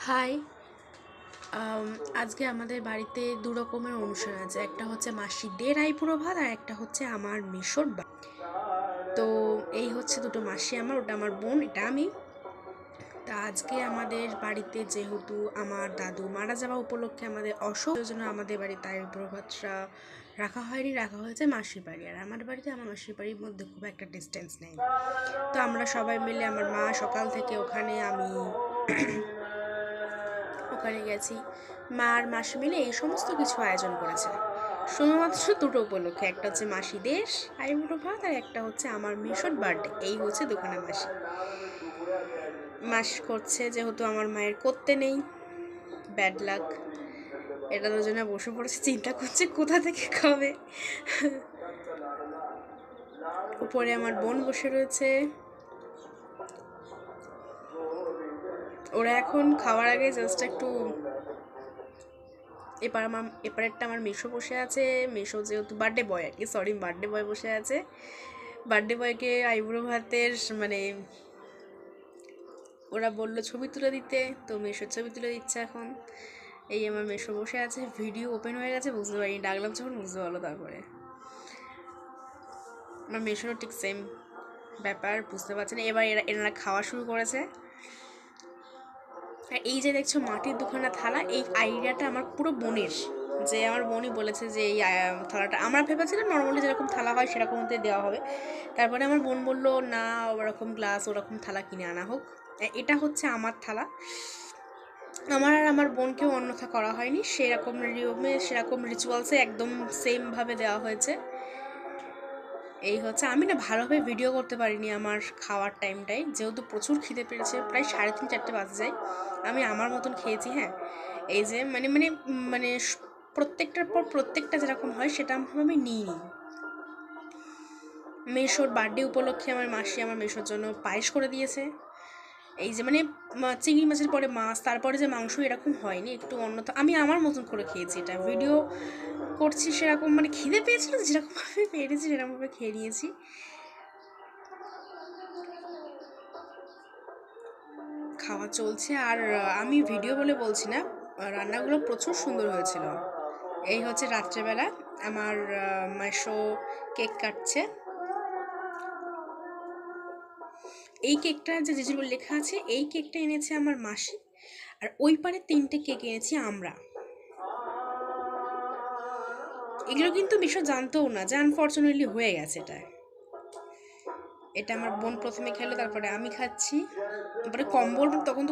High. আজকে আমাদের বাড়িতে দু রকমের অনুষ্ঠান আছে, একটা হচ্ছে মাসিদের আইবুড়ো ভাত আর একটা হচ্ছে আমার মেশোর তো এই হচ্ছে দুটো মাসি, আমার ওটা আমার বোন, এটা আমি। তা আজকে আমাদের বাড়িতে যেহেতু আমার দাদু মারা যাওয়া উপলক্ষে আমাদের অসুখ জন্য আমাদের বাড়িতে আইবুড়ো ভাতটা রাখা হয়নি, রাখা হয়েছে মাসির বাড়ি। আর আমার বাড়িতে আমার মাসির বাড়ির মধ্যে খুব একটা ডিস্টেন্স নেই, তো আমরা সবাই মিলে আমার মা সকাল থেকে ওখানে, আমি ওখানে গেছি। মা আর মাসি মিলে এই সমস্ত কিছু আয়োজন করেছে শুধুমাত্র দুটো উপলক্ষে, একটা হচ্ছে মাসিদের আইবুড়ো ভাত আর একটা হচ্ছে আমার মেশোর বার্থডে। এই হচ্ছে দোকানে মাসি মাস করছে, যেহেতু আমার মায়ের করতে নেই, ব্যাড লাক। এটা দুজনে বসে পড়েছে, চিন্তা করছে কোথা থেকে খাবে। উপরে আমার বোন বসে রয়েছে, ওরা এখন খাওয়ার আগে জাস্ট একটু এপারেরটা আমার মেশো বসে আছে। মেশো যেহেতু বার্থডে বয় আর কি, সরি, বার্থডে বয় বসে আছে। বার্থডে বয়কে আইবুড়ো ভাতের মানে ওরা বললো ছবি তুলে দিতে, তো মেশোর ছবি তুলে দিচ্ছে এখন। এই আমার মেশো বসে আছে, ভিডিও ওপেন হয়ে গেছে, বুঝতে পারিনি, ডাকলাম যখন বুঝতে পারলো। তারপরে আমার মেশোরও ঠিক সেম ব্যাপার, বুঝতে পারছে না। এবার এনারা খাওয়া শুরু করেছে। আর এই যে দেখছো মাটির দুখানা থালা, এই আইডিয়াটা আমার পুরো বোনের, যে আমার বোনই বলেছে যে এই থালাটা, আমরা ভেবেছিলাম নর্মালি যেরকম থালা হয় সেরকমতে দেওয়া হবে। তারপরে আমার বোন বলল না, ওরকম গ্লাস ওরকম থালা কিনে আনা হোক। এটা হচ্ছে আমার থালা, আমার আর আমার বোনকেও অন্যথা করা হয়নি, সেরকম নিয়মে সেরকম রিচুয়ালসে একদম সেমভাবে দেওয়া হয়েছে। এই হচ্ছে, আমি না ভালোভাবে ভিডিও করতে পারিনি আমার খাওয়ার টাইমটাই, যেহেতু প্রচুর খিদে পেয়েছে, প্রায় 3:30-4টে বাজে যায়। আমি আমার মতন খেয়েছি, হ্যাঁ। এই যে মানে মানে মানে প্রত্যেকটার পর প্রত্যেকটা যেরকম হয় সেটা আমি নিইনি। মেশোর বার্থডে উপলক্ষে আমার মাসি আমার মেশোর জন্য পায়েস করে দিয়েছে। এই যে মানে চিংড়ি মাছের পরে মাছ, তারপরে যে মাংস, এরকম হয়নি, একটু অন্য। আমি আমার মতন করে খেয়েছি, এটা ভিডিও করছি সেরকম, মানে খিদে পেয়েছিল যেরকমভাবে পেরেছি সেরকমভাবে খেয়ে নিয়েছি। খাওয়া চলছে, আর আমি ভিডিও বলে বলছি না, রান্নাগুলো প্রচুর সুন্দর হয়েছিল। এই হচ্ছে রাত্রেবেলা আমার মাসো কেক কাটছে। এই কেকটা যে যেগুলো লেখা আছে, এই কেকটা এনেছে আমার মাসি, আর ওই পারে 3টে কেক এনেছি আমরা। এগুলো কিন্তু বিষয় জানতেও না যে আনফর্চুনেটলি হয়ে গেছে এটা। এটা আমার বোন প্রথমে খেলো, তারপরে আমি খাচ্ছি, তারপরে কম্বল, তখন তো